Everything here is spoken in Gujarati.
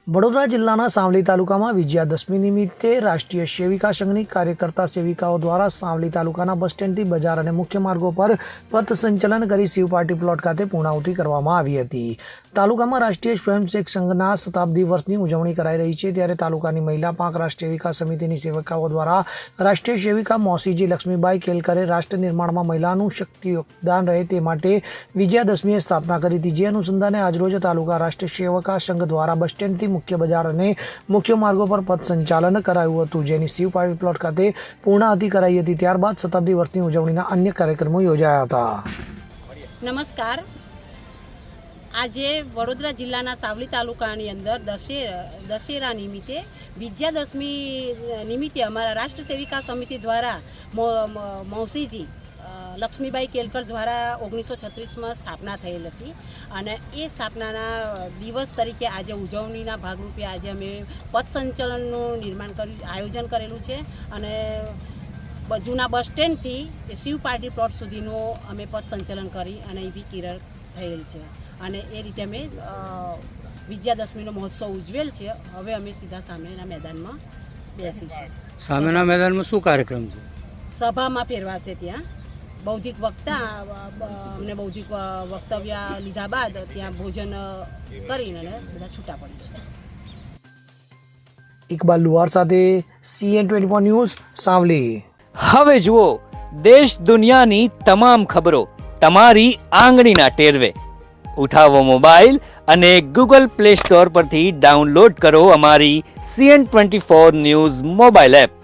વડોદરા જિલ્લાના સાવલી તાલુકામાં વિજયાદશમી નિમિત્તે રાષ્ટ્રીય સેવિકા સંઘની કાર્યકર્તા સેવિકાઓ દ્વારા સાવલી તાલુકાના બસ સ્ટેન્ડથી બજાર અને મુખ્ય માર્ગો પર પથ સંચલન કરી શિવ પાર્ટી પ્લોટ ખાતે પૂર્ણાહુતિ કરવામાં આવી હતી. તાલુકામાં રાષ્ટ્રીય સ્વયંસેવક સંઘના શતાબ્દી વર્ષની ઉજવણી કરાઈ રહી છે, ત્યારે તાલુકાની મહિલા પાંખ રાષ્ટ્રીય સેવિકા સમિતિની સેવિકાઓ દ્વારા રાષ્ટ્રીય સેવિકા મોસીજી લક્ષ્મીબાઈ કેલકરે રાષ્ટ્ર નિર્માણમાં મહિલાનું શક્તિ યોગદાન રહે તે માટે વિજયાદશમીએ સ્થાપના કરી હતી. જે અનુસંધાને આજરોજ તાલુકા રાષ્ટ્રીય સેવકા સંઘ દ્વારા બસ સ્ટેન્ડથી મુખ્ય બજાર અને મુખ્ય માર્ગો પર પથ સંચાલન કરાયું હતું, જેની શિવ પાર્ટી પ્લોટ ખાતે પૂર્ણાહુતિ કરાઈ હતી. ત્યારબાદ શતાબ્દી વર્ષની ઉજવણીના અન્ય કાર્યક્રમો યોજાયા હતા. નમસ્કાર. આજે વડોદરા જિલ્લાના સાવલી તાલુકાની અંદર દશેરા નિમિત્તે વિજયાદશમી નિમિત્તે અમારા રાષ્ટ્ર સેવિકા સમિતિ દ્વારા મૌસીજી લક્ષ્મીબાઈ કેલકર દ્વારા 1936માં સ્થાપના થયેલ હતી અને એ સ્થાપનાના દિવસ તરીકે આજે ઉજવણીના ભાગરૂપે આજે અમે પથ સંચલનનું આયોજન કરેલું છે અને જૂના બસ સ્ટેન્ડથી શિવ પાર્ટી પ્લોટ સુધીનું અમે પથ સંચલન કરી અને એવી કિરણ થયેલ છે અને એ રીતે અમે વિજયાદશમીનો મહોત્સવ ઉજવેલ છે. હવે અમે સીધા સામેના મેદાનમાં બેસીશું. સામેના મેદાનમાં શું કાર્યક્રમ છે? સભામાં ફેરવાશે. ત્યાં બૌદ્ધિક વક્તવ્ય લીધા બાદ ત્યાં ભોજન કરીને બધા છૂટા પડીશું. ઇકબાલ લુહાર સાથે CN24 ન્યૂઝ સાવલી. હવે જુઓ દેશ દુનિયાની તમામ ખબરો તમારી આંગળીના ટેરવે. ઉઠાવો મોબાઈલ અને ગૂગલ પ્લે સ્ટોર પરથી ડાઉનલોડ કરો અમારી CN24 ન્યૂઝ મોબાઈલ એપ.